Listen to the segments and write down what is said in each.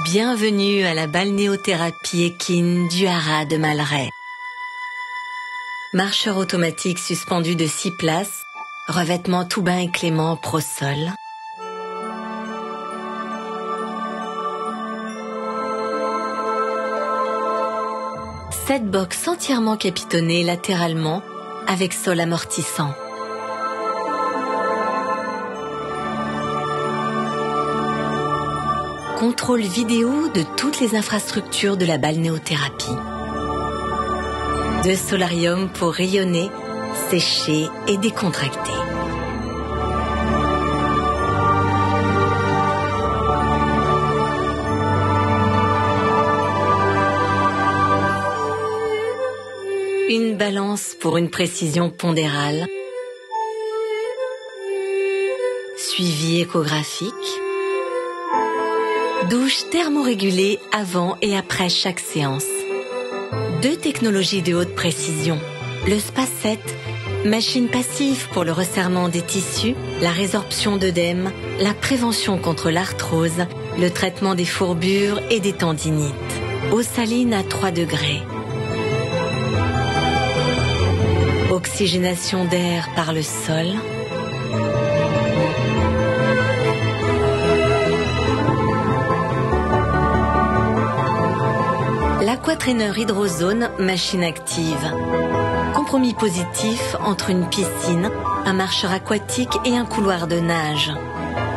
Bienvenue à la balnéothérapie équine du Haras de Malray. Marcheur automatique suspendu de 6 places, revêtement tout bain et clément Prosol. Cette box entièrement capitonnée latéralement avec sol amortissant. Contrôle vidéo de toutes les infrastructures de la balnéothérapie. 2 solariums pour rayonner, sécher et décontracter. Une balance pour une précision pondérale. Suivi échographique. Douche thermorégulée avant et après chaque séance. 2 technologies de haute précision. Le Spa7, machine passive pour le resserrement des tissus, la résorption d'œdème, la prévention contre l'arthrose, le traitement des fourbures et des tendinites. Eau saline à 3 degrés. Oxygénation d'air par le sol. L'Aquatrainer Hydrozone, machine active. Compromis positif entre une piscine, un marcheur aquatique et un couloir de nage.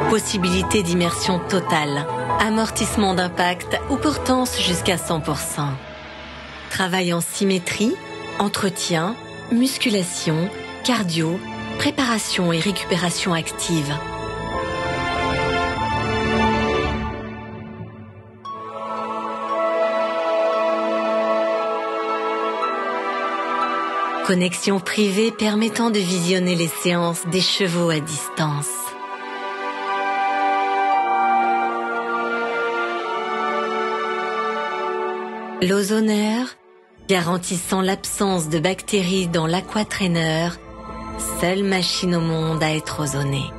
Possibilité d'immersion totale. Amortissement d'impact ou portance jusqu'à 100%. Travail en symétrie, entretien, musculation, cardio, préparation et récupération active. Connexion privée permettant de visionner les séances des chevaux à distance. L'ozonaire, garantissant l'absence de bactéries dans l'Aquatrainer, seule machine au monde à être ozonée.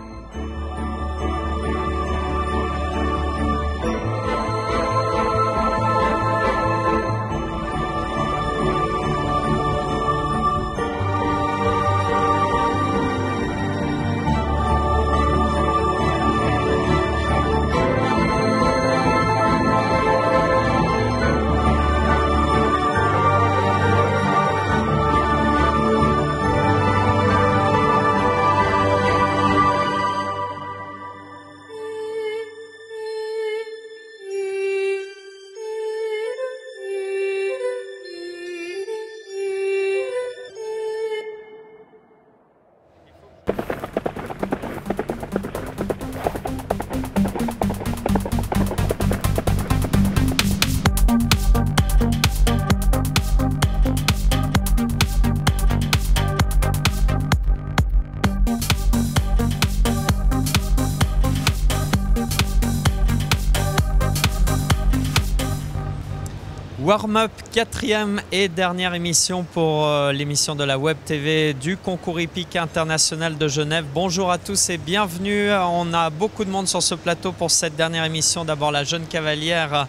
Warm-up, 4e et dernière émission pour l'émission de la Web TV du concours hippique international de Genève. Bonjour à tous et bienvenue. On a beaucoup de monde sur ce plateau pour cette dernière émission. D'abord la jeune cavalière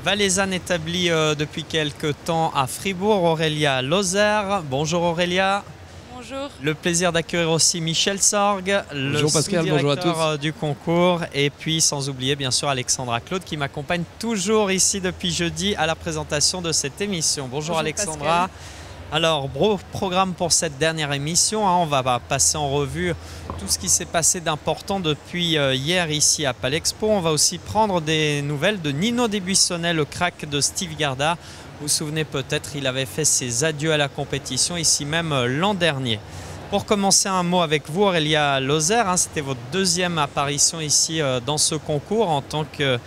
valaisanne établie depuis quelques temps à Fribourg, Aurélia Lozère. Bonjour Aurélia. Bonjour. Le plaisir d'accueillir aussi Michel Sorgue, le sous-directeur du concours, et puis sans oublier bien sûr Alexandra Claude qui m'accompagne toujours ici depuis jeudi à la présentation de cette émission. Bonjour Alexandra. Pascal. Alors, gros programme pour cette dernière émission, hein. On va passer en revue tout ce qui s'est passé d'important depuis hier ici à Palexpo. On va aussi prendre des nouvelles de Nino Desbuissonnets, le crack de Steve Garda. Vous vous souvenez peut-être, il avait fait ses adieux à la compétition ici même l'an dernier. Pour commencer, un mot avec vous Aurélia Lozère, hein, c'était votre 2e apparition ici dans ce concours en tant que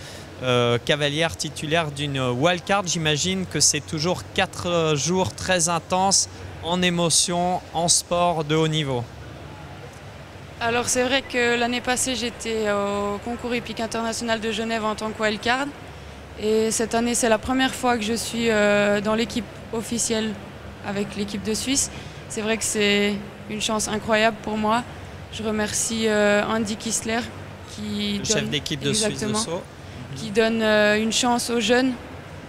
cavalière titulaire d'une wildcard. J'imagine que c'est toujours 4 jours très intenses en émotion, en sport de haut niveau. Alors c'est vrai que l'année passée j'étais au concours hippique international de Genève en tant que wildcard. Et cette année, c'est la première fois que je suis dans l'équipe officielle avec l'équipe de Suisse. C'est vrai que c'est une chance incroyable pour moi. Je remercie Andy Kistler, le chef d'équipe de Suisse de saut. qui donne une chance aux jeunes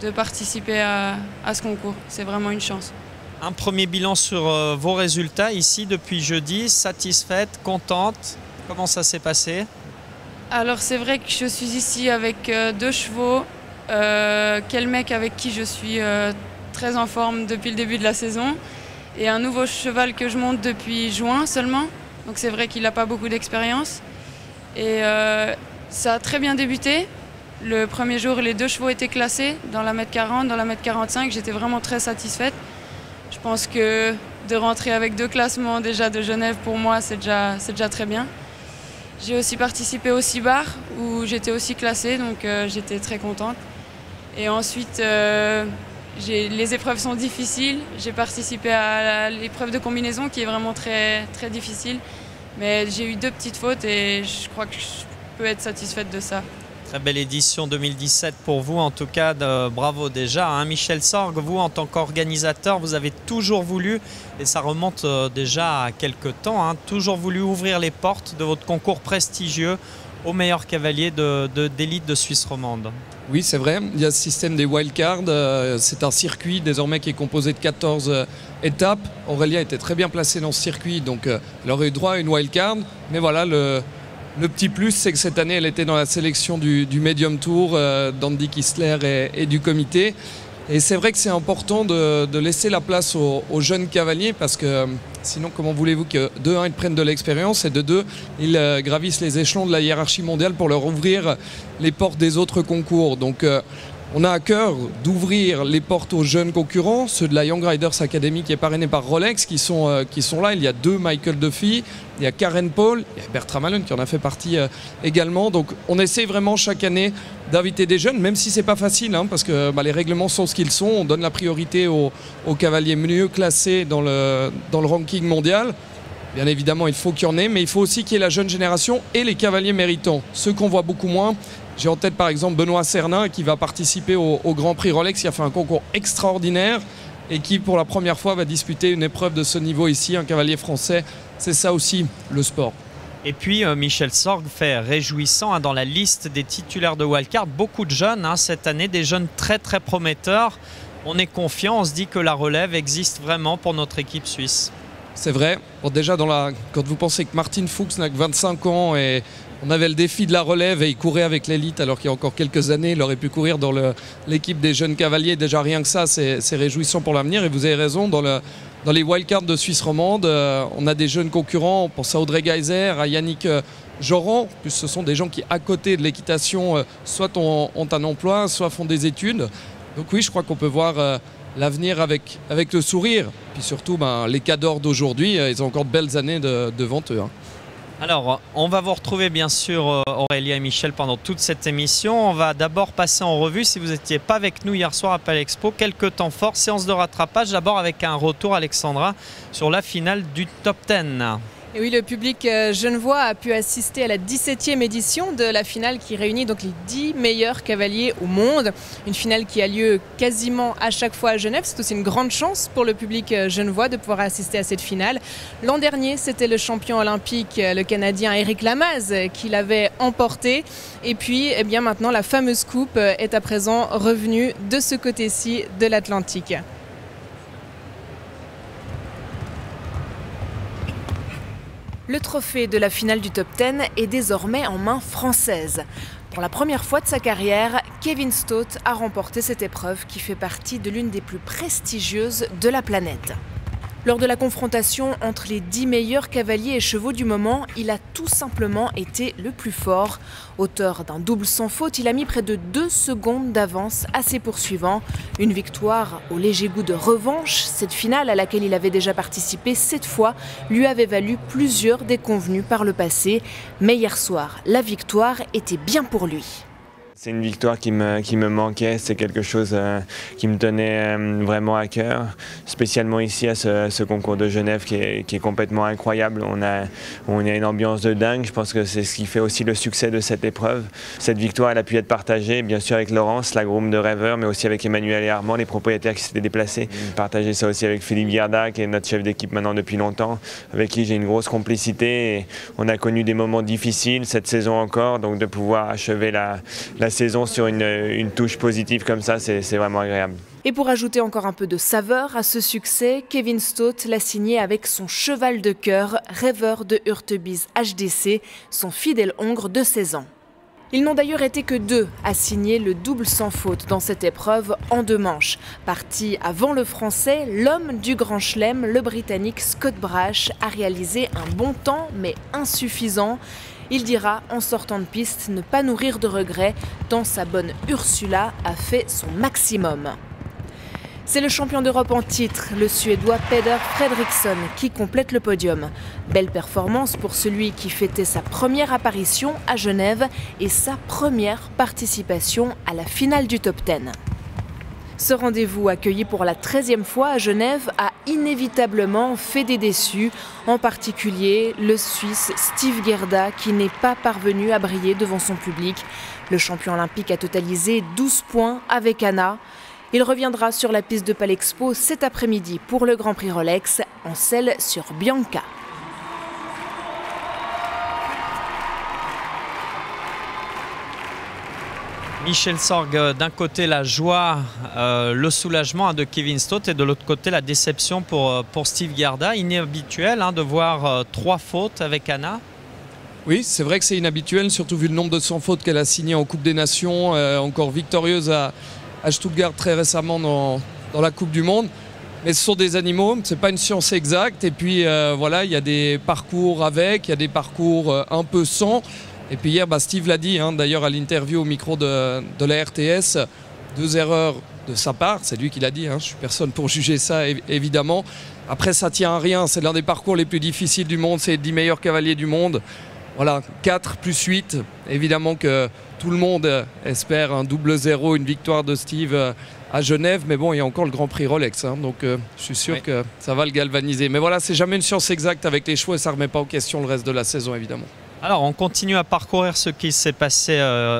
de participer à ce concours. C'est vraiment une chance. Un premier bilan sur vos résultats ici depuis jeudi. Satisfaite, contente? Comment ça s'est passé? Alors c'est vrai que je suis ici avec 2 chevaux. Kelmec avec qui je suis très en forme depuis le début de la saison. Et un nouveau cheval que je monte depuis juin seulement. Donc c'est vrai qu'il n'a pas beaucoup d'expérience. Et ça a très bien débuté. Le premier jour, les 2 chevaux étaient classés dans la mètre 40, dans la mètre 45. J'étais vraiment très satisfaite. Je pense que de rentrer avec 2 classements déjà de Genève, pour moi, c'est déjà très bien. J'ai aussi participé au Cibar, où j'étais aussi classée, donc j'étais très contente. Et ensuite, les épreuves sont difficiles. J'ai participé à l'épreuve de combinaison, qui est vraiment très, très difficile. Mais j'ai eu 2 petites fautes et je crois que je peux être satisfaite de ça. Très belle édition 2017 pour vous, en tout cas, bravo déjà. Hein. Michel Sorg, vous en tant qu'organisateur, vous avez toujours voulu, et ça remonte déjà à quelques temps, hein, toujours voulu ouvrir les portes de votre concours prestigieux aux meilleurs cavaliers d'élite de Suisse romande. Oui, c'est vrai, il y a ce système des wildcards, c'est un circuit désormais qui est composé de 14 étapes. Aurélia était très bien placée dans ce circuit, donc elle aurait eu droit à une wildcard, mais voilà, le petit plus, c'est que cette année, elle était dans la sélection du Medium Tour d'Andy Kistler et du comité. Et c'est vrai que c'est important de laisser la place aux jeunes cavaliers parce que sinon, comment voulez-vous que de 1, ils prennent de l'expérience et de 2, ils gravissent les échelons de la hiérarchie mondiale pour leur ouvrir les portes des autres concours. Donc, on a à cœur d'ouvrir les portes aux jeunes concurrents, ceux de la Young Riders Academy qui est parrainée par Rolex, qui sont là. Il y a 2 Michael Duffy, il y a Karen Paul, il y a Bertram Allen qui en a fait partie également. Donc on essaie vraiment chaque année d'inviter des jeunes, même si c'est pas facile, hein, parce que les règlements sont ce qu'ils sont. On donne la priorité aux cavaliers mieux classés dans le ranking mondial. Bien évidemment, il faut qu'il y en ait, mais il faut aussi qu'il y ait la jeune génération et les cavaliers méritants, ceux qu'on voit beaucoup moins. J'ai en tête par exemple Benoît Cernin qui va participer au Grand Prix Rolex, qui a fait un concours extraordinaire et qui pour la première fois va disputer une épreuve de ce niveau ici, un cavalier français. C'est ça aussi le sport. Et puis Michel Sorg fait réjouissant hein, dans la liste des titulaires de wildcard. Beaucoup de jeunes hein, cette année, des jeunes très très prometteurs. On est confiant, on se dit que la relève existe vraiment pour notre équipe suisse. C'est vrai. Bon, déjà, quand vous pensez que Martin Fuchs n'a que 25 ans et on avait le défi de la relève et il courait avec l'élite alors qu'il y a encore quelques années, il aurait pu courir dans l'équipe des jeunes cavaliers. Déjà rien que ça, c'est réjouissant pour l'avenir. Et vous avez raison, dans les wildcards de Suisse romande, on a des jeunes concurrents. On pense à Audrey Geiser, à Yannick Joran. Plus ce sont des gens qui, à côté de l'équitation, soit ont un emploi, soit font des études. Donc oui, je crois qu'on peut voir l'avenir avec le sourire. Puis surtout, les cadors d'aujourd'hui, ils ont encore de belles années devant eux. Hein. Alors, on va vous retrouver bien sûr Aurélia et Michel pendant toute cette émission. On va d'abord passer en revue, si vous n'étiez pas avec nous hier soir à Palais Expo, quelques temps forts, séance de rattrapage. D'abord avec un retour, Alexandra, sur la finale du Top 10. Et oui, le public genevois a pu assister à la 17e édition de la finale qui réunit donc les 10 meilleurs cavaliers au monde. Une finale qui a lieu quasiment à chaque fois à Genève. C'est aussi une grande chance pour le public genevois de pouvoir assister à cette finale. L'an dernier, c'était le champion olympique, le Canadien Éric Lamaze, qui l'avait emporté. Et puis, eh bien, maintenant, la fameuse coupe est à présent revenue de ce côté-ci de l'Atlantique. Le trophée de la finale du Top 10 est désormais en main française. Pour la première fois de sa carrière, Kevin Stott a remporté cette épreuve qui fait partie de l'une des plus prestigieuses de la planète. Lors de la confrontation entre les 10 meilleurs cavaliers et chevaux du moment, il a tout simplement été le plus fort. Auteur d'un double sans faute, il a mis près de 2 secondes d'avance à ses poursuivants. Une victoire au léger goût de revanche. Cette finale à laquelle il avait déjà participé 7 fois lui avait valu plusieurs déconvenues par le passé. Mais hier soir, la victoire était bien pour lui. C'est une victoire qui me manquait, c'est quelque chose qui me tenait vraiment à cœur, spécialement ici à ce concours de Genève qui est complètement incroyable. On a une ambiance de dingue, je pense que c'est ce qui fait aussi le succès de cette épreuve. Cette victoire elle a pu être partagée bien sûr avec Laurence, la groom de Rêveur, mais aussi avec Emmanuel et Armand, les propriétaires qui s'étaient déplacés. Partager ça aussi avec Philippe Guerda qui est notre chef d'équipe maintenant depuis longtemps, avec qui j'ai une grosse complicité. Et on a connu des moments difficiles cette saison encore, donc de pouvoir achever la saison sur une touche positive comme ça, c'est vraiment agréable. Et pour ajouter encore un peu de saveur à ce succès, Kevin Stott l'a signé avec son cheval de cœur, rêveur de Hurtebise HDC, son fidèle hongre de 16 ans. Ils n'ont d'ailleurs été que 2 à signer le double sans faute dans cette épreuve en 2 manches. Parti avant le Français, l'homme du Grand Chelem, le Britannique Scott Brash, a réalisé un bon temps mais insuffisant. Il dira en sortant de piste ne pas nourrir de regrets tant sa bonne Ursula a fait son maximum. C'est le champion d'Europe en titre, le Suédois Peder Fredriksson, qui complète le podium. Belle performance pour celui qui fêtait sa première apparition à Genève et sa première participation à la finale du top 10. Ce rendez-vous, accueilli pour la 13e fois à Genève, a inévitablement fait des déçus, en particulier le Suisse Steve Gerda, qui n'est pas parvenu à briller devant son public. Le champion olympique a totalisé 12 points avec Anna. Il reviendra sur la piste de Palexpo cet après-midi pour le Grand Prix Rolex, en selle sur Bianca. Michel Sorg, d'un côté la joie, le soulagement de Kevin Stott et de l'autre côté la déception pour Steve Gerda. Inhabituel de voir 3 fautes avec Anna. Oui, c'est vrai que c'est inhabituel, surtout vu le nombre de 100 fautes qu'elle a signées en Coupe des Nations, encore victorieuse à Stuttgart très récemment dans la Coupe du Monde. Mais ce sont des animaux, ce n'est pas une science exacte. Et puis voilà, il y a des parcours avec, il y a des parcours un peu sans. Et puis hier, Steve l'a dit, d'ailleurs à l'interview au micro de la RTS, 2 erreurs de sa part, c'est lui qui l'a dit, je ne suis personne pour juger ça évidemment. Après ça tient à rien, c'est l'un des parcours les plus difficiles du monde, c'est les 10 meilleurs cavaliers du monde. Voilà, 4 plus 8, évidemment que tout le monde espère un double 0, une victoire de Steve à Genève, mais bon, il y a encore le Grand Prix Rolex, donc je suis sûr que ça va le galvaniser. Mais voilà, c'est jamais une science exacte avec les chevaux et ça ne remet pas en question le reste de la saison, évidemment. Alors, on continue à parcourir ce qui s'est passé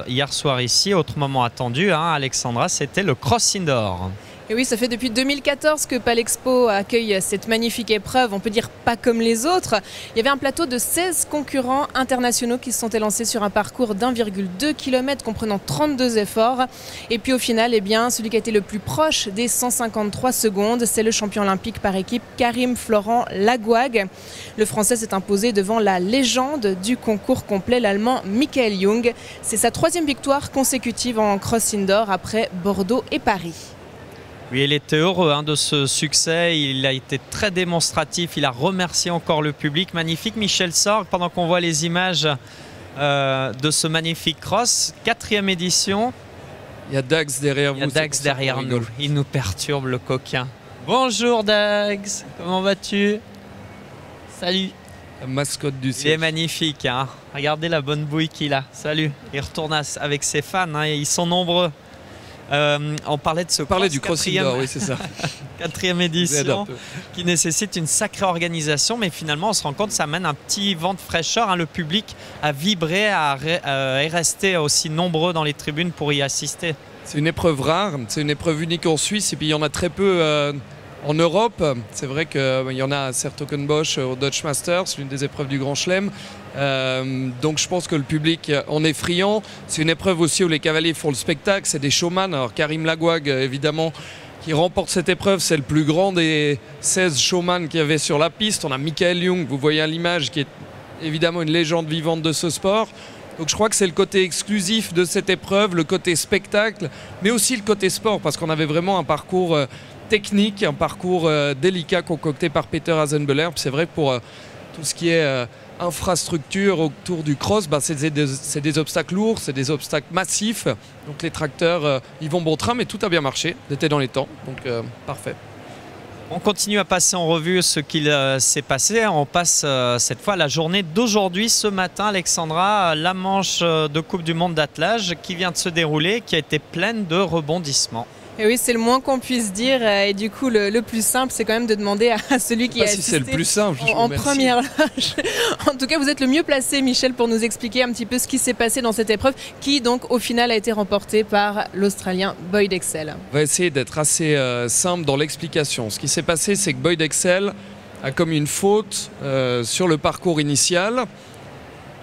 hier soir ici, autre moment attendu, Alexandra, c'était le Cross Indoor. Et oui, ça fait depuis 2014 que Palexpo accueille cette magnifique épreuve, on peut dire pas comme les autres. Il y avait un plateau de 16 concurrents internationaux qui se sont élancés sur un parcours d'1,2 km comprenant 32 efforts. Et puis au final, celui qui a été le plus proche des 153 secondes, c'est le champion olympique par équipe Karim Florent Lagouag. Le Français s'est imposé devant la légende du concours complet, l'Allemand Michael Jung. C'est sa 3e victoire consécutive en cross indoor après Bordeaux et Paris. Oui, il était heureux de ce succès, il a été très démonstratif, il a remercié encore le public. Magnifique Michel Sorg, pendant qu'on voit les images de ce magnifique cross, 4e édition. Il y a Dax derrière vous. Il y a Dax derrière nous, il nous perturbe le coquin. Bonjour Dax, comment vas-tu? Salut. La mascotte du cirque. Il est magnifique, regardez la bonne bouille qu'il a. Salut, il retourne avec ses fans, ils sont nombreux. On parlait de ce du cross indoor, oui, c'est ça. 4e édition qui nécessite une sacrée organisation, mais finalement on se rend compte que ça amène un petit vent de fraîcheur. Le public a vibré et resté aussi nombreux dans les tribunes pour y assister. C'est une épreuve rare, c'est une épreuve unique en Suisse et puis il y en a très peu en Europe. C'est vrai qu'il y en a à Sertogenbosch au Dutch Masters, l'une des épreuves du Grand Chelem. Donc je pense que le public en est friand. C'est une épreuve aussi où les cavaliers font le spectacle, c'est des showman. Alors Karim Lagouag évidemment qui remporte cette épreuve, c'est le plus grand des 16 showman qu'il y avait sur la piste. On a Michael Jung, vous voyez à l'image, qui est évidemment une légende vivante de ce sport. Donc je crois que c'est le côté exclusif de cette épreuve, le côté spectacle, mais aussi le côté sport, parce qu'on avait vraiment un parcours technique, un parcours délicat concocté par Peter Hasenbeller. C'est vrai que pour tout ce qui est infrastructure autour du cross, c'est des obstacles lourds, c'est des obstacles massifs. Donc les tracteurs, ils vont bon train, mais tout a bien marché. On était dans les temps, donc parfait. On continue à passer en revue ce qu'il s'est passé. On passe cette fois à la journée d'aujourd'hui, ce matin, Alexandra, la manche de Coupe du Monde d'attelage qui vient de se dérouler, qui a été pleine de rebondissements. Et oui, c'est le moins qu'on puisse dire. Et du coup, le plus simple, c'est quand même de demander à celui qui a assisté c'est le plus simple, en première loge. En tout cas, vous êtes le mieux placé, Michel, pour nous expliquer un petit peu ce qui s'est passé dans cette épreuve, qui donc au final a été remportée par l'Australien Boyd Exell. On va essayer d'être assez simple dans l'explication. Ce qui s'est passé, c'est que Boyd Exell a commis une faute sur le parcours initial.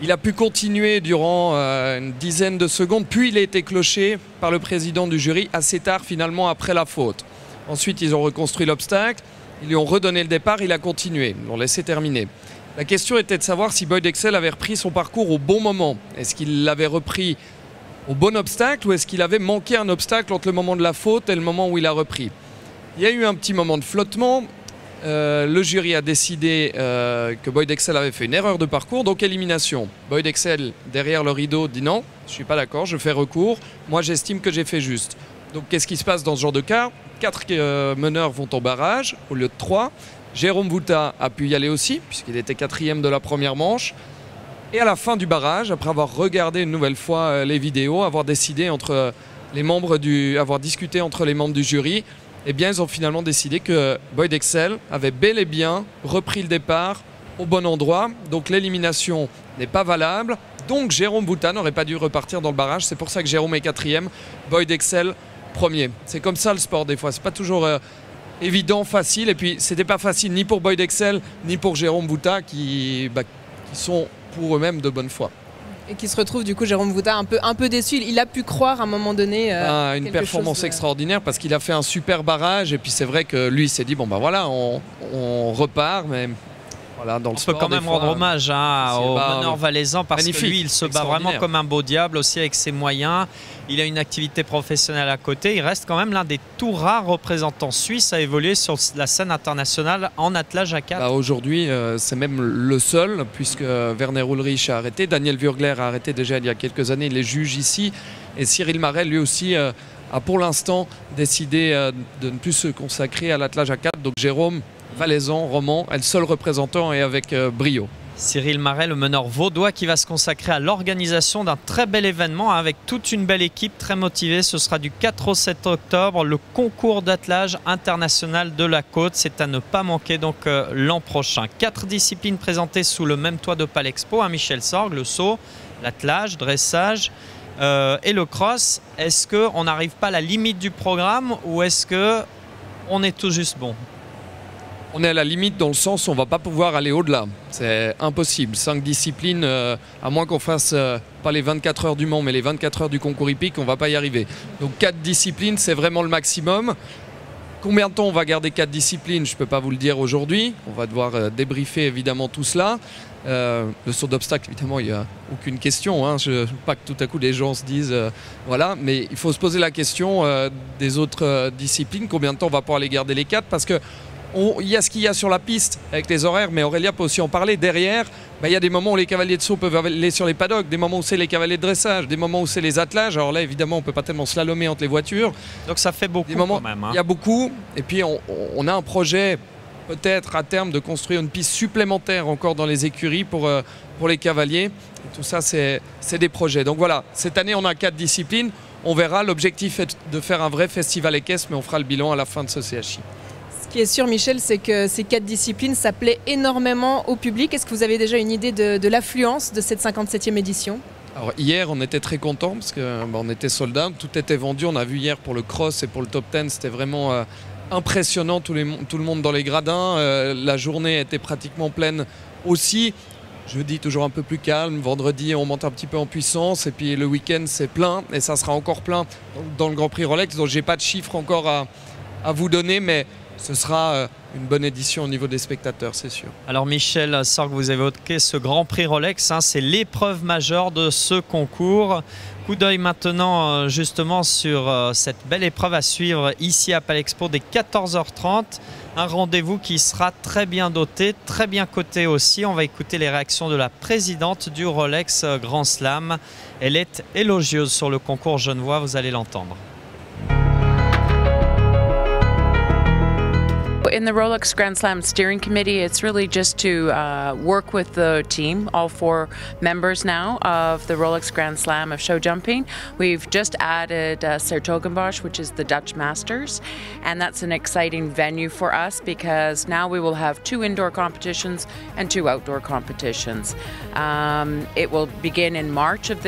Il a pu continuer durant une dizaine de secondes, puis il a été cloché par le président du jury assez tard finalement après la faute. Ensuite, ils ont reconstruit l'obstacle, ils lui ont redonné le départ, il a continué, ils l'ont laissé terminer. La question était de savoir si Boyd Exel avait repris son parcours au bon moment. Est-ce qu'il l'avait repris au bon obstacle ou est-ce qu'il avait manqué un obstacle entre le moment de la faute et le moment où il a repris? Il y a eu un petit moment de flottement. Le jury a décidé que Boyd Exel avait fait une erreur de parcours, donc élimination. Boyd Exel, derrière le rideau, dit non, je ne suis pas d'accord, je fais recours. Moi, j'estime que j'ai fait juste. Donc, qu'est-ce qui se passe dans ce genre de cas? 4 meneurs vont au barrage au lieu de 3. Jérôme Vouta a pu y aller aussi, puisqu'il était 4e de la première manche. Et à la fin du barrage, après avoir regardé une nouvelle fois les vidéos, avoir discuté entre les membres du jury, eh bien, ils ont finalement décidé que Boyd Exel avait bel et bien repris le départ au bon endroit. Donc l'élimination n'est pas valable. Donc Jérôme Vouta n'aurait pas dû repartir dans le barrage. C'est pour ça que Jérôme est 4e, Boyd Exel 1er. C'est comme ça le sport des fois. C'est pas toujours évident, facile. Et puis c'était pas facile ni pour Boyd Exel ni pour Jérôme Vouta qui sont pour eux-mêmes de bonne foi. Et qui se retrouve du coup, Jérôme Vouta, un peu déçu. Il a pu croire à un moment donné une performance extraordinaire parce qu'il a fait un super barrage et puis c'est vrai que lui il s'est dit bon ben voilà on repart, mais voilà, dans le sport, on peut quand même rendre hommage au meneur valaisan parce que lui il se bat vraiment comme un beau diable aussi avec ses moyens. Il a une activité professionnelle à côté. Il reste quand même l'un des tout rares représentants suisses à évoluer sur la scène internationale en attelage à 4. Aujourd'hui, c'est même le seul, puisque Werner Ulrich a arrêté. Daniel Würgler a arrêté déjà il y a quelques années. Il les juge ici. Et Cyril Marel, lui aussi, a pour l'instant décidé de ne plus se consacrer à l'attelage à 4. Donc Jérôme Valaisan, roman, est le seul représentant et avec brio. Cyril Marel, le meneur vaudois qui va se consacrer à l'organisation d'un très bel événement avec toute une belle équipe très motivée. Ce sera du 4 au 7 octobre, le concours d'attelage international de la côte. C'est à ne pas manquer donc l'an prochain. 4 disciplines présentées sous le même toit de Palexpo. Michel Sorg, le saut, l'attelage, dressage et le cross. Est-ce qu'on n'arrive pas à la limite du programme ou est-ce qu'on est tout juste bon? On est à la limite dans le sens où on ne va pas pouvoir aller au-delà. C'est impossible. 5 disciplines, à moins qu'on fasse pas les 24 heures du Mans, mais les 24 heures du concours hippique, on ne va pas y arriver. Donc 4 disciplines, c'est vraiment le maximum. Combien de temps on va garder 4 disciplines? Je ne peux pas vous le dire aujourd'hui. On va devoir débriefer évidemment tout cela. Le saut d'obstacle, évidemment, il n'y a aucune question. Pas que tout à coup les gens se disent voilà, mais il faut se poser la question des autres disciplines. Combien de temps on va pouvoir les garder les 4? Parce que il y a ce qu'il y a sur la piste avec les horaires, mais Aurélia peut aussi en parler. Derrière, il y a des moments où les cavaliers de saut peuvent aller sur les paddocks, des moments où c'est les cavaliers de dressage, des moments où c'est les attelages. Alors là, évidemment, on ne peut pas tellement slalomer entre les voitures. Donc ça fait beaucoup quand même. Il y a beaucoup. Et puis, on a un projet, peut-être à terme, de construire une piste supplémentaire encore dans les écuries pour les cavaliers. Et tout ça, c'est des projets. Donc voilà, cette année, on a 4 disciplines. On verra. L'objectif est de faire un vrai festival équestre, mais on fera le bilan à la fin de ce CHI. Ce qui est sûr, Michel, c'est que ces 4 disciplines, ça plaît énormément au public. Est-ce que vous avez déjà une idée de l'affluence de cette 57e édition? Alors hier, on était très contents parce qu'on était sold out, tout était vendu. On a vu hier pour le cross et pour le top 10, c'était vraiment impressionnant, tout le monde dans les gradins. La journée était pratiquement pleine aussi. Jeudi, toujours un peu plus calme. Vendredi, on monte un petit peu en puissance. Et puis le week-end, c'est plein. Et ça sera encore plein dans le Grand Prix Rolex. Donc, je n'ai pas de chiffres encore à vous donner, mais ce sera une bonne édition au niveau des spectateurs, c'est sûr. Alors Michel Sorg, vous avez évoqué ce Grand Prix Rolex, c'est l'épreuve majeure de ce concours. Coup d'œil maintenant justement sur cette belle épreuve à suivre ici à Palexpo dès 14h30. Un rendez-vous qui sera très bien doté, très bien coté aussi. On va écouter les réactions de la présidente du Rolex Grand Slam. Elle est élogieuse sur le concours genevois, vous allez l'entendre. In the Rolex Grand Slam Steering Committee, it's really just to work with the team, all 4 members now of the Rolex Grand Slam of show jumping. We've just added Sertogenbosch, which is the Dutch Masters, and that's an exciting venue for us because now we will have 2 indoor competitions and 2 outdoor competitions. It will begin in March of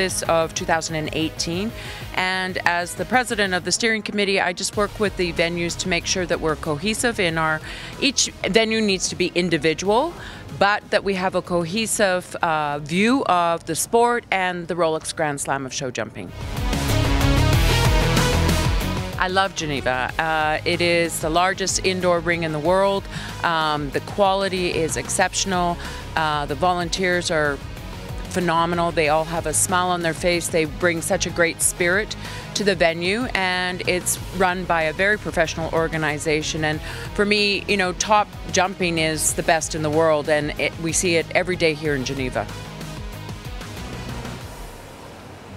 2018. And as the president of the steering committee, I just work with the venues to make sure that we're cohesive in our each venue needs to be individual, but that we have a cohesive view of the sport and the Rolex Grand Slam of show jumping. I love Geneva. It is the largest indoor ring in the world. The quality is exceptional. The volunteers are phenomenal. They all have a smile on their face. They bring such a great spirit to the venue, and it's run by a very professional organization. And for me, you know, top jumping is the best in the world, and we see it every day here in Geneva.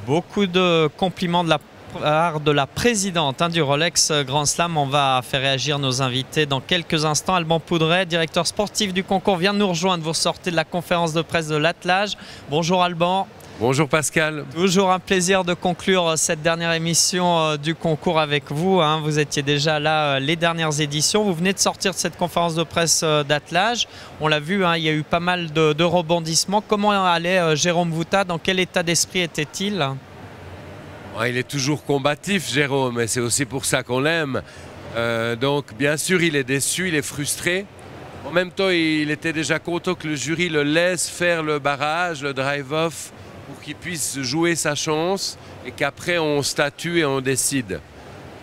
Beaucoup de compliments de la part de la présidente du Rolex Grand Slam. On va faire réagir nos invités dans quelques instants. Alban Poudret, directeur sportif du concours, vient de nous rejoindre. Vous sortez de la conférence de presse de l'attelage. Bonjour Alban. Bonjour Pascal. Toujours un plaisir de conclure cette dernière émission du concours avec vous. Vous étiez déjà là les dernières éditions. Vous venez de sortir de cette conférence de presse d'attelage. On l'a vu, il y a eu pas mal de rebondissements. Comment allait Jérôme Vouta? Dans quel état d'esprit était-il? Il est toujours combatif, Jérôme, et c'est aussi pour ça qu'on l'aime. Donc, bien sûr, il est déçu, il est frustré. En même temps, il était déjà content que le jury le laisse faire le barrage, le drive-off, pour qu'il puisse jouer sa chance et qu'après, on statue et on décide.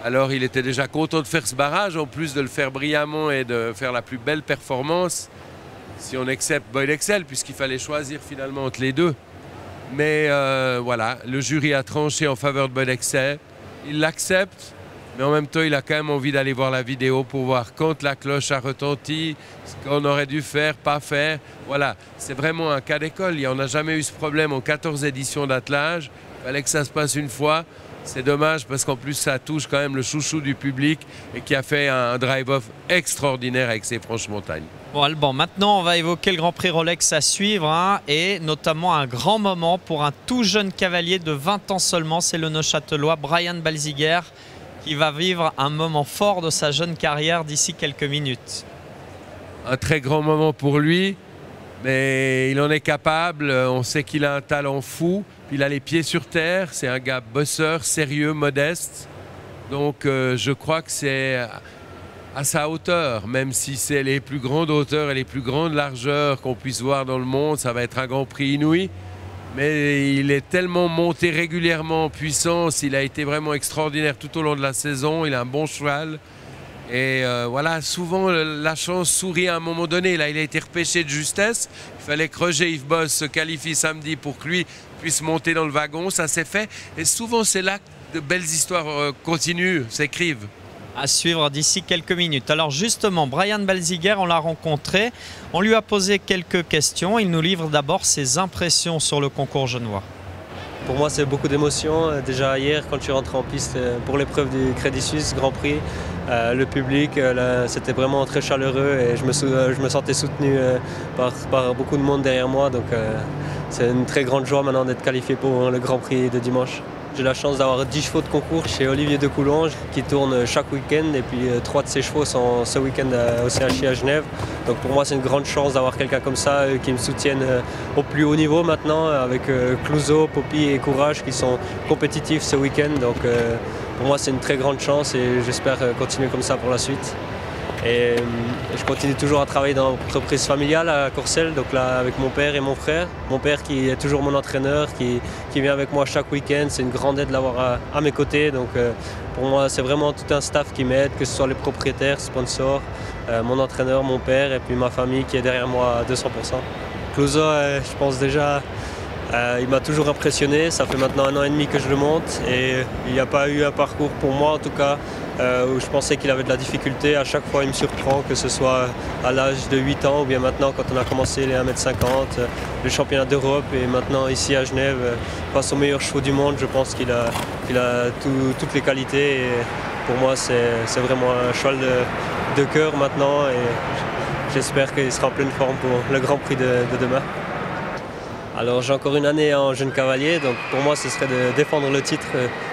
Alors, il était déjà content de faire ce barrage, en plus de le faire brillamment et de faire la plus belle performance, si on accepte Boyd Excel, puisqu'il fallait choisir finalement entre les deux. Mais voilà, le jury a tranché en faveur de Boyd Excel. Il l'accepte, mais en même temps, il a quand même envie d'aller voir la vidéo pour voir quand la cloche a retenti, ce qu'on aurait dû faire, pas faire. Voilà, c'est vraiment un cas d'école. Il n'y en a jamais eu ce problème en 14 éditions d'attelage. Il fallait que ça se passe une fois. C'est dommage parce qu'en plus, ça touche quand même le chouchou du public et qui a fait un drive-off extraordinaire avec ses franches montagnes. Bon Alban, maintenant on va évoquer le Grand Prix Rolex à suivre et notamment un grand moment pour un tout jeune cavalier de 20 ans seulement, c'est le Neuchâtelois Brian Balziger qui va vivre un moment fort de sa jeune carrière d'ici quelques minutes. Un très grand moment pour lui, mais il en est capable, on sait qu'il a un talent fou, il a les pieds sur terre, c'est un gars bosseur, sérieux, modeste, donc je crois que c'est à sa hauteur, même si c'est les plus grandes hauteurs et les plus grandes largeurs qu'on puisse voir dans le monde, ça va être un Grand Prix inouï. Mais il est tellement monté régulièrement en puissance, il a été vraiment extraordinaire tout au long de la saison, il a un bon cheval. Et voilà, souvent la chance sourit à un moment donné. Là, il a été repêché de justesse. Il fallait que Roger Yves Boss se qualifie samedi pour que lui puisse monter dans le wagon. Ça s'est fait. Et souvent, c'est là que de belles histoires continuent, s'écrivent. À suivre d'ici quelques minutes. Alors justement, Brian Balziger, on l'a rencontré, on lui a posé quelques questions. Il nous livre d'abord ses impressions sur le concours genevois. Pour moi, c'est beaucoup d'émotions. Déjà hier, quand je suis rentré en piste pour l'épreuve du Crédit Suisse Grand Prix, le public, c'était vraiment très chaleureux et je me sentais soutenu par beaucoup de monde derrière moi. Donc c'est une très grande joie maintenant d'être qualifié pour le Grand Prix de dimanche. J'ai la chance d'avoir 10 chevaux de concours chez Olivier de Coulonges qui tourne chaque week-end et puis 3 de ses chevaux sont ce week-end au CHI à Genève. Donc pour moi c'est une grande chance d'avoir quelqu'un comme ça qui me soutienne au plus haut niveau maintenant avec Clouseau, Poppy et Courage qui sont compétitifs ce week-end. Donc pour moi c'est une très grande chance et j'espère continuer comme ça pour la suite. Et je continue toujours à travailler dans l'entreprise familiale à Courcelles, donc là avec mon père et mon frère. Mon père qui est toujours mon entraîneur, qui vient avec moi chaque week-end. C'est une grande aide de l'avoir à mes côtés. Donc pour moi c'est vraiment tout un staff qui m'aide, que ce soit les propriétaires, sponsors, mon entraîneur, mon père et puis ma famille qui est derrière moi à 200%. Clouseau, je pense déjà, il m'a toujours impressionné. Ça fait maintenant 1 an et demi que je le monte et il n'y a pas eu un parcours pour moi en tout cas où je pensais qu'il avait de la difficulté. À chaque fois il me surprend, que ce soit à l'âge de 8 ans ou bien maintenant quand on a commencé les 1,50 m, le championnat d'Europe et maintenant ici à Genève, face aux meilleurs chevaux du monde, je pense qu'il a toutes les qualités et pour moi c'est vraiment un cheval de cœur maintenant et j'espère qu'il sera en pleine forme pour le Grand Prix de demain. Alors j'ai encore une année en jeune cavalier, donc pour moi ce serait de défendre le titre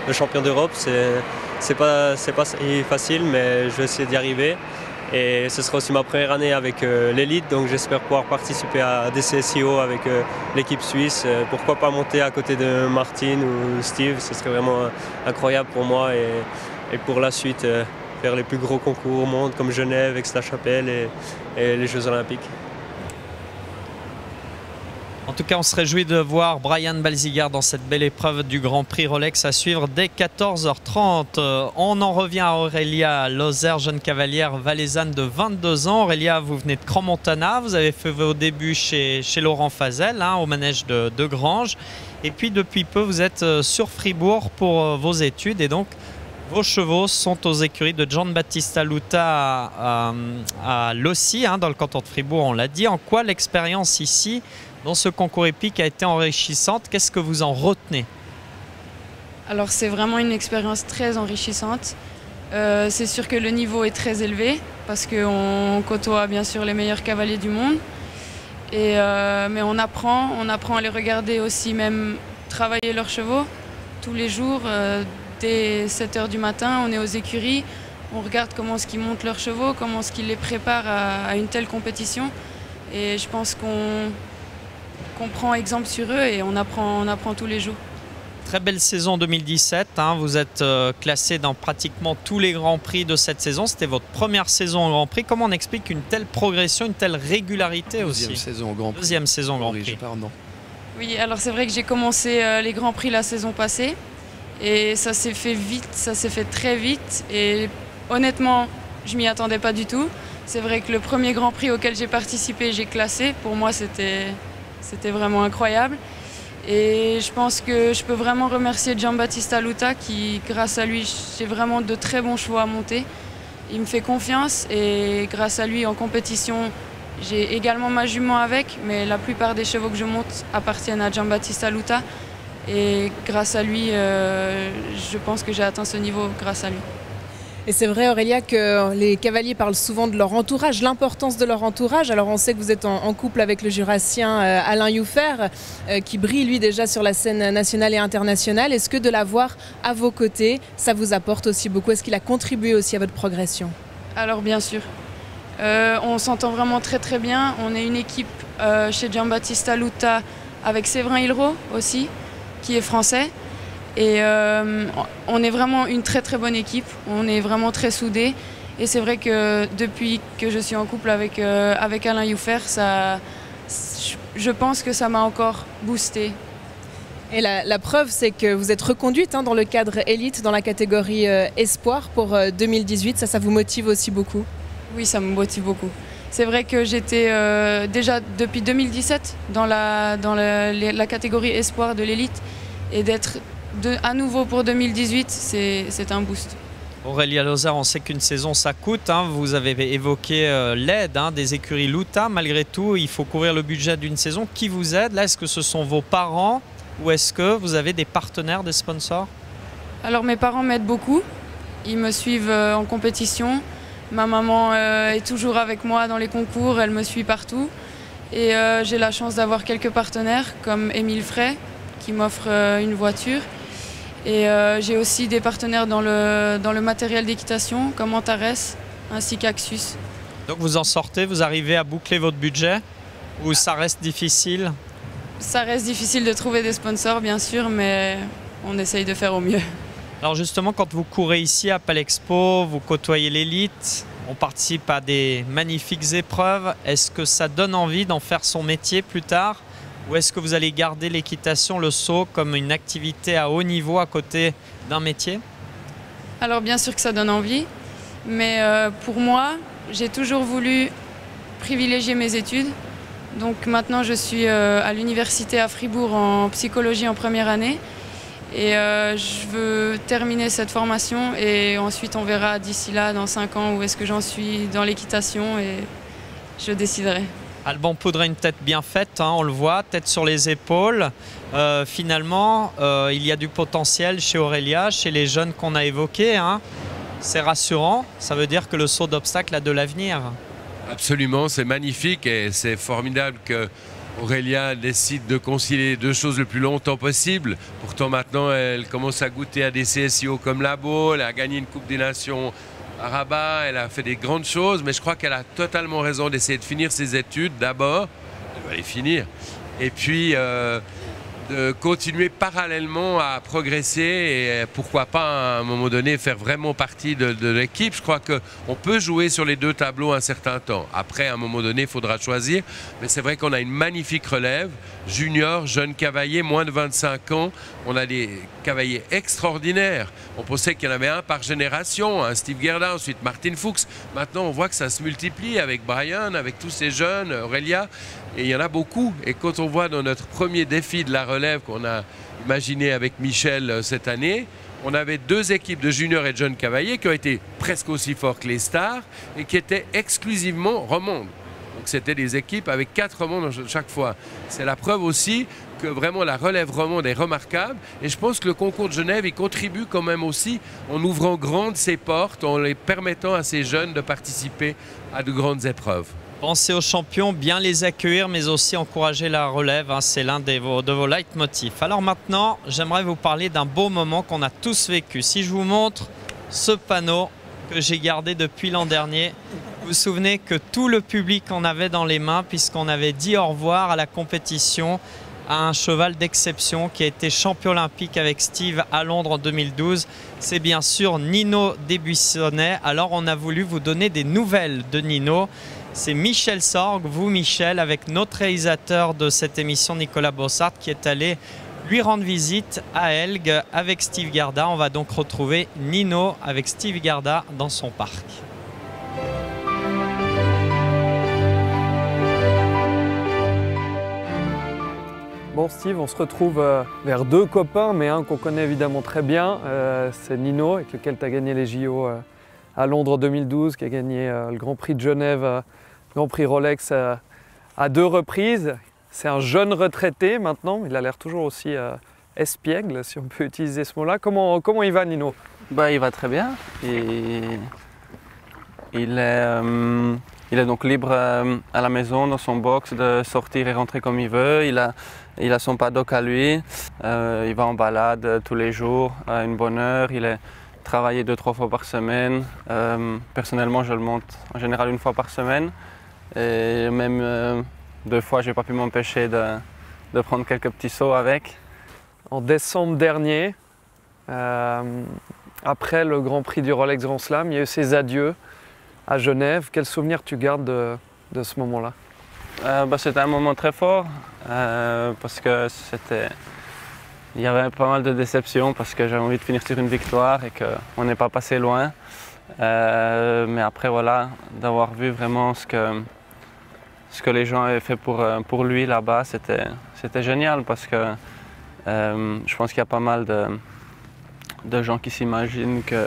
de champion d'Europe. C'est pas facile, mais je vais essayer d'y arriver. Et ce sera aussi ma première année avec l'élite, donc j'espère pouvoir participer à des CSIO avec l'équipe suisse. Pourquoi pas monter à côté de Martin ou Steve, ce serait vraiment incroyable pour moi et pour la suite faire les plus gros concours au monde comme Genève, Aix-la-Chapelle et les Jeux Olympiques. En tout cas, on se réjouit de voir Brian Balziger dans cette belle épreuve du Grand Prix Rolex à suivre dès 14h30. On en revient à Aurélia Lozer, jeune cavalière valaisanne de 22 ans. Aurélia, vous venez de Crans-Montana, vous avez fait vos débuts chez Laurent Fazel, au manège de Granges. Et puis depuis peu, vous êtes sur Fribourg pour vos études et donc vos chevaux sont aux écuries de Giambattista Luta à Lossy, dans le canton de Fribourg, on l'a dit. En quoi l'expérience ici dans ce concours épique a été enrichissante? Qu'est-ce que vous en retenez? Alors c'est vraiment une expérience très enrichissante. C'est sûr que le niveau est très élevé parce qu'on côtoie bien sûr les meilleurs cavaliers du monde. Mais on apprend à les regarder aussi, même travailler leurs chevaux tous les jours. Dès 7 h du matin, on est aux écuries, on regarde comment est-ce qu'ils montent leurs chevaux, comment est-ce qu'ils les préparent à une telle compétition. Et je pense qu'on prend exemple sur eux et on apprend tous les jours. Très belle saison 2017, vous êtes classé dans pratiquement tous les Grands Prix de cette saison. C'était votre première saison au Grand Prix. Comment on explique une telle progression, une telle régularité aussi? Deuxième saison au Grand Prix. Deuxième saison au Grand Prix. Pardon. Oui, alors c'est vrai que j'ai commencé les Grands Prix la saison passée et ça s'est fait vite, ça s'est fait très vite et honnêtement, je m'y attendais pas du tout. C'est vrai que le premier Grand Prix auquel j'ai participé, j'ai classé. Pour moi, c'était vraiment incroyable. Et je pense que je peux vraiment remercier Giambattista Luta qui, grâce à lui, j'ai vraiment de très bons chevaux à monter. Il me fait confiance et grâce à lui en compétition, j'ai également ma jument avec, mais la plupart des chevaux que je monte appartiennent à Giambattista Luta. Et grâce à lui, je pense que j'ai atteint ce niveau grâce à lui. Et c'est vrai, Aurélia, que les cavaliers parlent souvent de leur entourage, l'importance de leur entourage. Alors on sait que vous êtes en couple avec le Jurassien Alain Youffer, qui brille lui déjà sur la scène nationale et internationale. Est-ce que de l'avoir à vos côtés, ça vous apporte aussi beaucoup? Est-ce qu'il a contribué aussi à votre progression? Alors bien sûr. On s'entend vraiment très très bien. On est une équipe chez Giambattista Luta avec Séverin Hilrault aussi, qui est français. Et on est vraiment une très très bonne équipe, on est vraiment très soudés. Et c'est vrai que depuis que je suis en couple avec Alain Youffer, je pense que ça m'a encore boosté. Et la preuve, c'est que vous êtes reconduite dans le cadre élite, dans la catégorie espoir pour 2018. Ça vous motive aussi beaucoup? Oui, ça me motive beaucoup. C'est vrai que j'étais déjà depuis 2017 dans la catégorie espoir de l'élite et d'être à nouveau pour 2018, c'est un boost. Aurélia Lozer, on sait qu'une saison ça coûte. Vous avez évoqué l'aide des écuries Luta. Malgré tout, il faut couvrir le budget d'une saison. Qui vous aide là? Est-ce que ce sont vos parents ou est-ce que vous avez des partenaires, des sponsors? Alors mes parents m'aident beaucoup. Ils me suivent en compétition. Ma maman est toujours avec moi dans les concours. Elle me suit partout. Et j'ai la chance d'avoir quelques partenaires comme Émile Frey qui m'offre une voiture. Et j'ai aussi des partenaires dans le matériel d'équitation comme Antares ainsi qu'Axus. Donc vous en sortez, vous arrivez à boucler votre budget ou ça reste difficile? Ça reste difficile de trouver des sponsors bien sûr, mais on essaye de faire au mieux. Alors justement, quand vous courez ici à Palexpo, vous côtoyez l'élite, on participe à des magnifiques épreuves. Est-ce que ça donne envie d'en faire son métier plus tard? Ou est-ce que vous allez garder l'équitation, le saut, comme une activité à haut niveau à côté d'un métier? Alors bien sûr que ça donne envie, mais pour moi, j'ai toujours voulu privilégier mes études. Donc maintenant, je suis à l'université à Fribourg en psychologie en première année. Et je veux terminer cette formation et ensuite on verra d'ici là, dans 5 ans, où est-ce que j'en suis dans l'équitation et je déciderai. Alban Poudre a une tête bien faite, on le voit, tête sur les épaules. Finalement, il y a du potentiel chez Aurélia, chez les jeunes qu'on a évoqués. C'est rassurant, ça veut dire que le saut d'obstacle a de l'avenir. Absolument, c'est magnifique et c'est formidable que Aurélia décide de concilier les deux choses le plus longtemps possible. Pourtant maintenant, elle commence à goûter à des CSIO comme la Baule, elle a gagné une Coupe des Nations à Rabat, elle a fait des grandes choses, mais je crois qu'elle a totalement raison d'essayer de finir ses études d'abord, elle va les finir, et puis de continuer parallèlement à progresser et pourquoi pas à un moment donné faire vraiment partie de l'équipe. Je crois qu'on peut jouer sur les deux tableaux un certain temps. Après, à un moment donné, il faudra choisir. Mais c'est vrai qu'on a une magnifique relève. Junior, jeune cavalier, moins de 25 ans. On a des cavaliers extraordinaires. On pensait qu'il y en avait un par génération, hein, Steve Gerda, ensuite Martin Fuchs. Maintenant, on voit que ça se multiplie avec Brian, avec tous ces jeunes, Aurélia. Et il y en a beaucoup. Et quand on voit dans notre premier défi de la relève qu'on a imaginé avec Michel cette année, on avait 2 équipes de juniors et de jeunes cavaliers qui ont été presque aussi forts que les stars et qui étaient exclusivement romandes. Donc c'était des équipes avec 4 romandes chaque fois. C'est la preuve aussi que vraiment la relève romande est remarquable. Et je pense que le concours de Genève, il contribue quand même aussi en ouvrant grandes ses portes, en les permettant à ces jeunes de participer à de grandes épreuves. Pensez aux champions, bien les accueillir, mais aussi encourager la relève. Hein, c'est l'un de vos leitmotifs. Alors maintenant, j'aimerais vous parler d'un beau moment qu'on a tous vécu. Si je vous montre ce panneau que j'ai gardé depuis l'an dernier, vous vous souvenez que tout le public en avait dans les mains puisqu'on avait dit au revoir à la compétition à un cheval d'exception qui a été champion olympique avec Steve à Londres en 2012. C'est bien sûr Nino Desbuissonnais. Alors on a voulu vous donner des nouvelles de Nino. C'est Michel Sorg, vous Michel, avec notre réalisateur de cette émission, Nicolas Bossart, qui est allé lui rendre visite à Elgue avec Steve Gerda. On va donc retrouver Nino avec Steve Gerda dans son parc. Bon Steve, on se retrouve vers 2 copains, mais un qu'on connaît évidemment très bien, c'est Nino, avec lequel tu as gagné les JO à Londres en 2012, qui a gagné le Grand Prix de Genève, le Grand Prix Rolex à 2 reprises. C'est un jeune retraité maintenant, il a l'air toujours aussi espiègle, si on peut utiliser ce mot-là. Comment il va Nino? Il va très bien. Il est donc libre à la maison, dans son box, de sortir et rentrer comme il veut. Il a son paddock à lui. Il va en balade tous les jours à une bonne heure. Il est travaillé 2-3 fois par semaine. Personnellement, je le monte en général 1 fois par semaine. Et même 2 fois, je n'ai pas pu m'empêcher de prendre quelques petits sauts avec. En décembre dernier, après le Grand Prix du Rolex Grand Slam, il y a eu ses adieux à Genève. Quel souvenir tu gardes de ce moment-là? C'était un moment très fort parce que il y avait pas mal de déceptions parce que j'avais envie de finir sur une victoire et qu'on n'est pas passé loin. Mais après voilà, d'avoir vu vraiment ce que les gens avaient fait pour lui là-bas, c'était génial parce que je pense qu'il y a pas mal de gens qui s'imaginent que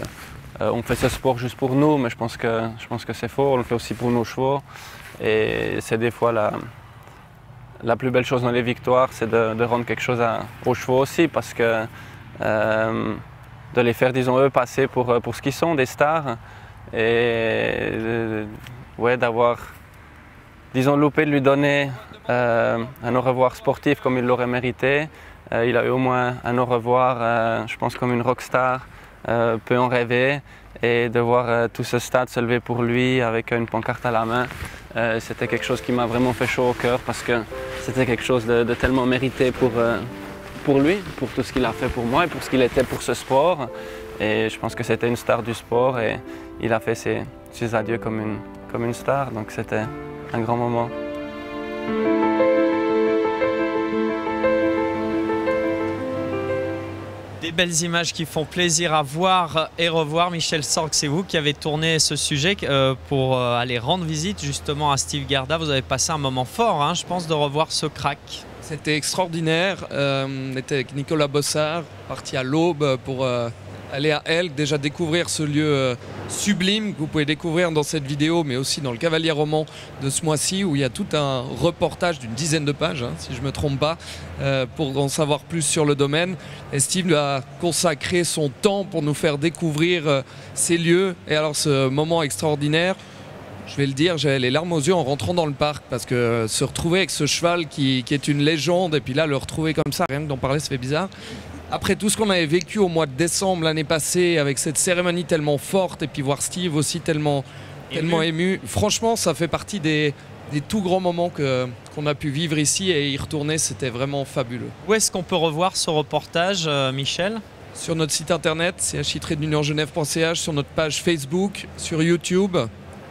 on fait ce sport juste pour nous, mais je pense que c'est faux, on le fait aussi pour nos chevaux. Et c'est des fois la plus belle chose dans les victoires, c'est de rendre quelque chose aux chevaux aussi, parce que de les faire, disons, eux passer pour ce qu'ils sont, des stars, et d'avoir, disons, loupé de lui donner un au revoir sportif comme il l'aurait mérité. Il a eu au moins un au revoir, je pense, comme une rockstar peut en rêver, et de voir tout ce stade se lever pour lui avec une pancarte à la main, c'était quelque chose qui m'a vraiment fait chaud au cœur parce que c'était quelque chose de tellement mérité pour lui, pour tout ce qu'il a fait pour moi et pour ce qu'il était pour ce sport. Et je pense que c'était une star du sport et il a fait ses adieux comme une star, donc c'était un grand moment. Des belles images qui font plaisir à voir et revoir. Michel Sorg, c'est vous qui avez tourné ce sujet pour aller rendre visite justement à Steve Gerda. Vous avez passé un moment fort, hein, je pense, de revoir ce crack. C'était extraordinaire. On était avec Nicolas Bossart, parti à l'aube pour aller à Elgue, déjà découvrir ce lieu sublime que vous pouvez découvrir dans cette vidéo, mais aussi dans le Cavalier Roman de ce mois-ci, où il y a tout un reportage d'une dizaine de pages, hein, si je ne me trompe pas, pour en savoir plus sur le domaine. Et Steve a consacré son temps pour nous faire découvrir ces lieux. Et alors ce moment extraordinaire, je vais le dire, j'avais les larmes aux yeux en rentrant dans le parc, parce que se retrouver avec ce cheval qui est une légende, et puis là le retrouver comme ça, rien que d'en parler, ça fait bizarre. Après tout ce qu'on avait vécu au mois de décembre l'année passée, avec cette cérémonie tellement forte, et puis voir Steve aussi tellement ému, franchement ça fait partie des des tout grands moments qu'on a pu vivre ici, et y retourner, c'était vraiment fabuleux. Où est-ce qu'on peut revoir ce reportage, Michel? Sur notre site internet, chi-genève.ch, sur notre page Facebook, sur YouTube,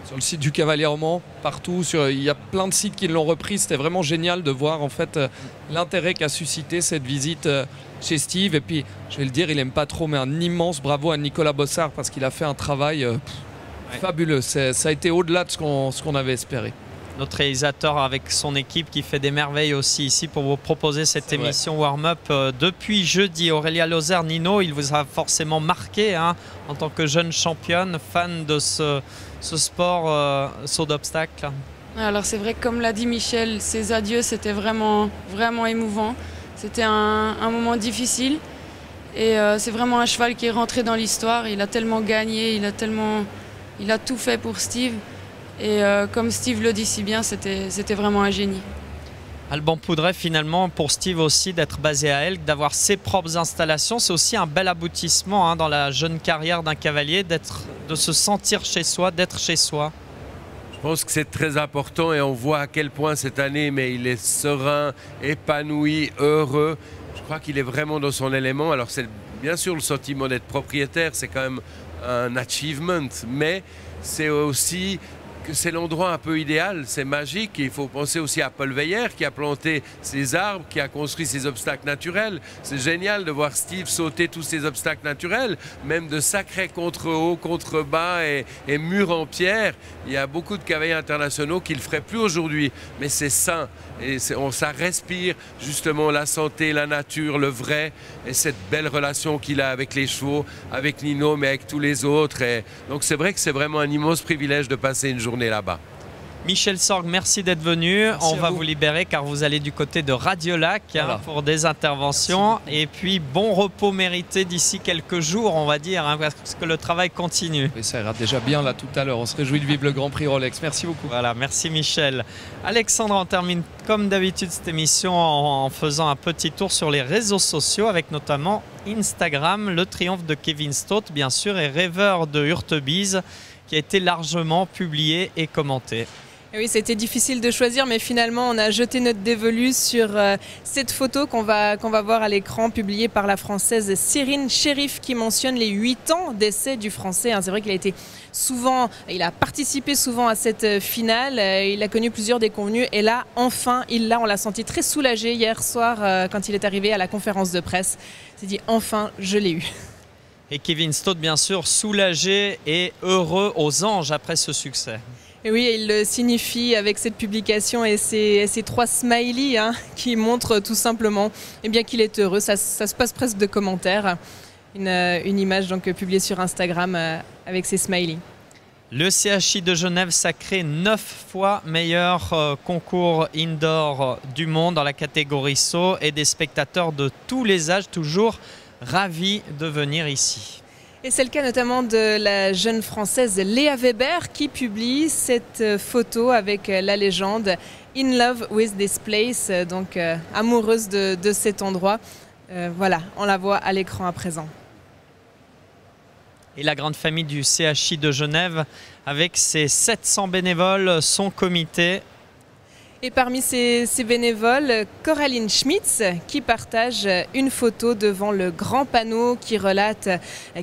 sur le site du Cavalier Roman, partout. Il y a plein de sites qui l'ont repris. C'était vraiment génial de voir en fait l'intérêt qu'a suscité cette visite chez Steve. Et puis, je vais le dire, il n'aime pas trop, mais un immense bravo à Nicolas Bossard parce qu'il a fait un travail fabuleux. Ça a été au-delà de ce qu'on avait espéré. Notre réalisateur avec son équipe qui fait des merveilles aussi ici pour vous proposer cette émission Warm-Up depuis jeudi. Aurélia Lozère, Nino, il vous a forcément marqué hein, en tant que jeune championne, fan de ce sport saut d'obstacle. Alors c'est vrai que comme l'a dit Michel, ses adieux c'était vraiment émouvant. C'était un moment difficile et c'est vraiment un cheval qui est rentré dans l'histoire. Il a tellement gagné, il a tout fait pour Steve. Et comme Steve le dit si bien, c'était vraiment un génie. Alban Poudret, finalement, pour Steve aussi, d'être basé à Elk, d'avoir ses propres installations, c'est aussi un bel aboutissement hein, dans la jeune carrière d'un cavalier, de se sentir chez soi, d'être chez soi. Je pense que c'est très important et on voit à quel point cette année, mais il est serein, épanoui, heureux. Je crois qu'il est vraiment dans son élément. Alors c'est bien sûr le sentiment d'être propriétaire, c'est quand même un achievement, mais c'est aussi que c'est l'endroit un peu idéal, c'est magique. Il faut penser aussi à Paul Weyer qui a planté ces arbres, qui a construit ces obstacles naturels. C'est génial de voir Steve sauter tous ces obstacles naturels, même de sacrés contre-haut, contre-bas et murs en pierre. Il y a beaucoup de cavaliers internationaux qui ne le feraient plus aujourd'hui, mais c'est sain. Et ça respire justement la santé, la nature, le vrai, et cette belle relation qu'il a avec les chevaux, avec Nino, mais avec tous les autres. Et donc c'est vrai que c'est vraiment un immense privilège de passer une journée là-bas. Michel Sorg, merci d'être venu. On va vous libérer car vous allez du côté de Radiolac hein, pour des interventions. Et puis bon repos mérité d'ici quelques jours, on va dire, hein, parce que le travail continue. Oui, ça ira déjà bien là tout à l'heure. On se réjouit de vivre le Grand Prix Rolex. Merci beaucoup. Voilà, merci Michel. Alexandre, on termine comme d'habitude cette émission en faisant un petit tour sur les réseaux sociaux avec notamment Instagram, le triomphe de Kevin Stott, bien sûr, et Rêveur de Hurtebise, qui a été largement publié et commenté. Et oui, c'était difficile de choisir, mais finalement, on a jeté notre dévolu sur cette photo qu'on va voir à l'écran, publiée par la Française Cyrine Chérif, qui mentionne les 8 ans d'essai du Français. C'est vrai qu'il il a participé souvent à cette finale, il a connu plusieurs déconvenues, et là, enfin, on l'a senti très soulagé hier soir quand il est arrivé à la conférence de presse. Il s'est dit, enfin, je l'ai eu. Et Kevin Stott, bien sûr, soulagé et heureux aux anges après ce succès. Et oui, il le signifie avec cette publication et ces 3 smileys hein, qui montrent tout simplement qu'il est heureux. Ça se passe presque de commentaires. Une image donc publiée sur Instagram avec ces smileys. Le CHI de Genève sacré 9 fois meilleur concours indoor du monde dans la catégorie saut et des spectateurs de tous les âges toujours ravis de venir ici. Et c'est le cas notamment de la jeune Française Léa Weber qui publie cette photo avec la légende « In love with this place », donc amoureuse de cet endroit. Voilà, on la voit à l'écran à présent. Et la grande famille du CHI de Genève avec ses 700 bénévoles, son comité. Et parmi ces bénévoles, Coraline Schmitz qui partage une photo devant le grand panneau qui relate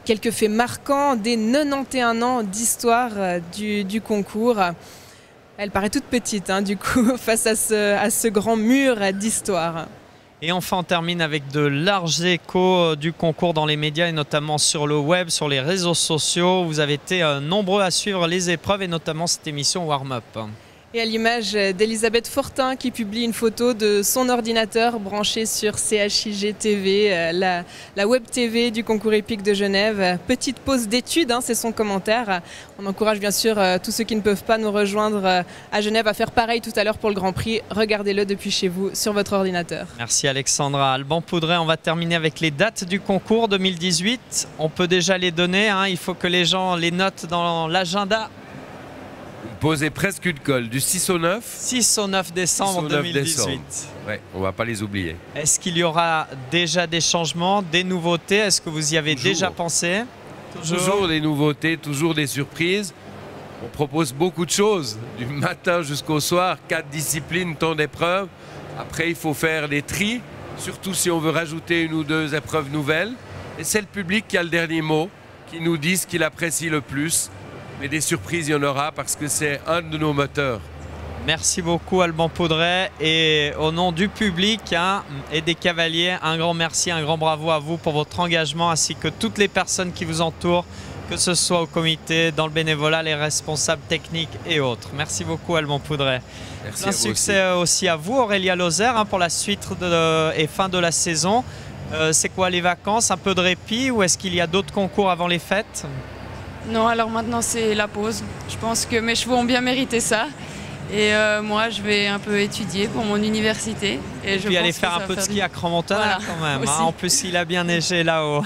quelques faits marquants des 91 ans d'histoire du concours. Elle paraît toute petite du coup face à ce grand mur d'histoire. Et enfin, on termine avec de larges échos du concours dans les médias et notamment sur le web, sur les réseaux sociaux. Vous avez été nombreux à suivre les épreuves et notamment cette émission Warm-Up. Et à l'image d'Elisabeth Fortin qui publie une photo de son ordinateur branché sur CHIG TV, la web TV du concours épique de Genève. Petite pause d'études, c'est son commentaire. On encourage bien sûr tous ceux qui ne peuvent pas nous rejoindre à Genève à faire pareil tout à l'heure pour le Grand Prix. Regardez-le depuis chez vous sur votre ordinateur. Merci Alexandra. Alban Poudret, on va terminer avec les dates du concours 2018. On peut déjà les donner, il faut que les gens les notent dans l'agenda. Poser presque une colle du 6 au 9. 6 au 9 décembre 2018. Ouais, on ne va pas les oublier. Est-ce qu'il y aura déjà des changements, des nouveautés? Est-ce que vous y avez déjà pensé? Toujours des nouveautés, toujours des surprises. On propose beaucoup de choses, du matin jusqu'au soir, 4 disciplines, tant d'épreuves. Après, il faut faire des tris, surtout si on veut rajouter 1 ou 2 épreuves nouvelles. Et c'est le public qui a le dernier mot, qui nous dit ce qu'il apprécie le plus. Mais des surprises, il y en aura parce que c'est un de nos moteurs. Merci beaucoup Alban Poudret, et au nom du public et des cavaliers, un grand merci, un grand bravo à vous pour votre engagement ainsi que toutes les personnes qui vous entourent, que ce soit au comité, dans le bénévolat, les responsables techniques et autres. Merci beaucoup Alban Poudret. Merci. Un succès aussi à vous Aurélia Lozère pour la suite et fin de la saison. C'est quoi les vacances, un peu de répit, ou est-ce qu'il y a d'autres concours avant les fêtes? Non, alors maintenant c'est la pause. Je pense que mes chevaux ont bien mérité ça. Et moi, je vais un peu étudier pour mon université. Et puis aller faire un peu de ski à Crans-Montana quand même. En plus, il a bien neigé là-haut.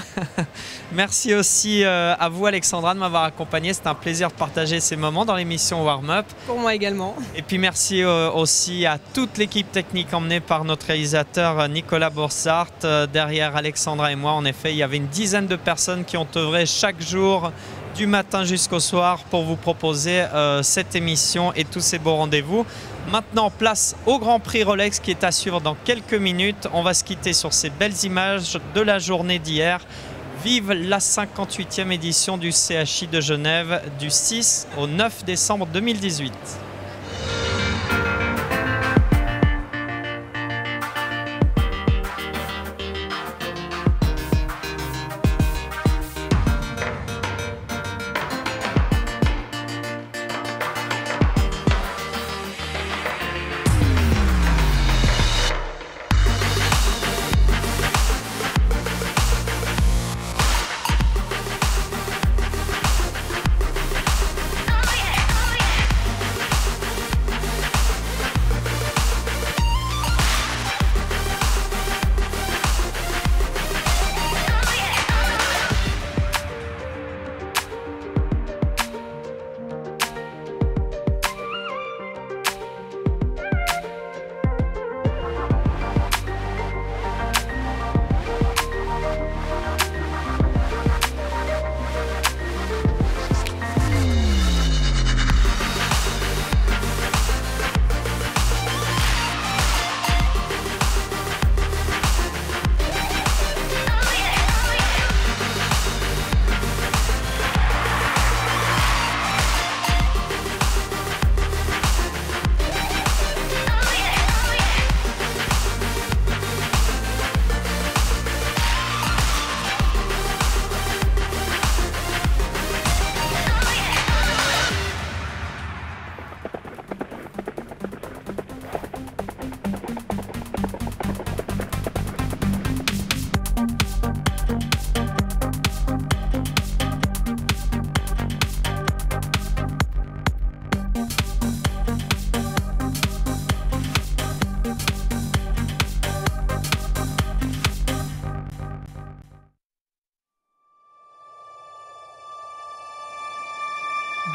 Merci aussi à vous, Alexandra, de m'avoir accompagné. C'est un plaisir de partager ces moments dans l'émission Warm-Up. Pour moi également. Et puis merci aussi à toute l'équipe technique emmenée par notre réalisateur Nicolas Borsart. Derrière Alexandra et moi, en effet, il y avait une dizaine de personnes qui ont œuvré chaque jour, du matin jusqu'au soir, pour vous proposer cette émission et tous ces beaux rendez-vous. Maintenant, place au Grand Prix Rolex qui est à suivre dans quelques minutes. On va se quitter sur ces belles images de la journée d'hier. Vive la 58e édition du CHI de Genève du 6 au 9 décembre 2018.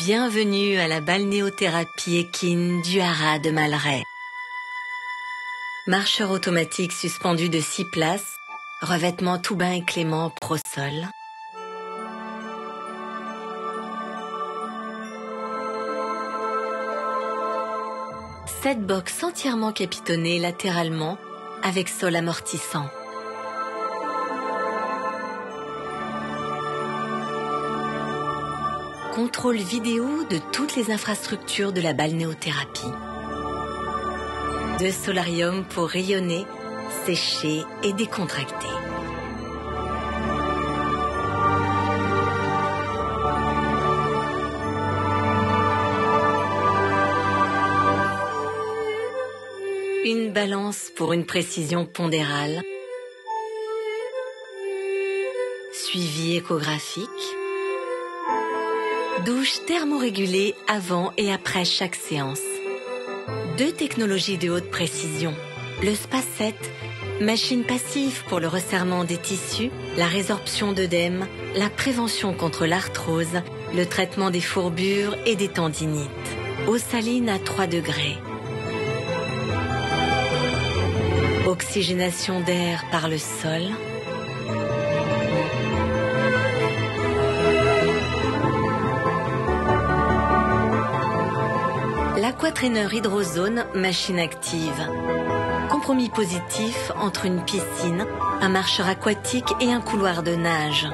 Bienvenue à la balnéothérapie équine du Haras de Malray. Marcheur automatique suspendu de 6 places, revêtement tout bain et clément Prosol. Cette box entièrement capitonnée latéralement avec sol amortissant. Contrôle vidéo de toutes les infrastructures de la balnéothérapie. 2 solariums pour rayonner, sécher et décontracter. Une balance pour une précision pondérale. Suivi échographique. Douche thermorégulée avant et après chaque séance. 2 technologies de haute précision. Le Spa7, machine passive pour le resserrement des tissus, la résorption d'œdème, la prévention contre l'arthrose, le traitement des fourbures et des tendinites. Eau saline à 3 degrés. Oxygénation d'air par le sol. L'Aquatrainer Hydrozone, machine active. Compromis positif entre une piscine, un marcheur aquatique et un couloir de nage.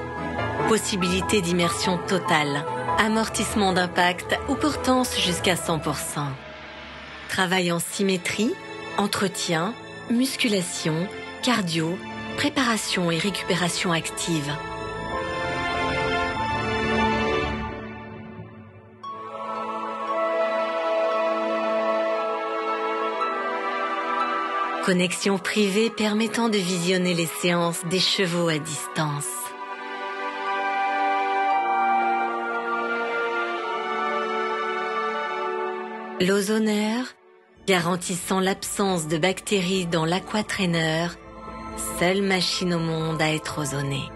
Possibilité d'immersion totale, amortissement d'impact ou portance jusqu'à 100%. Travail en symétrie, entretien, musculation, cardio, préparation et récupération active. Connexion privée permettant de visionner les séances des chevaux à distance. L'ozonaire, garantissant l'absence de bactéries dans l'Aquatrainer, seule machine au monde à être ozonée.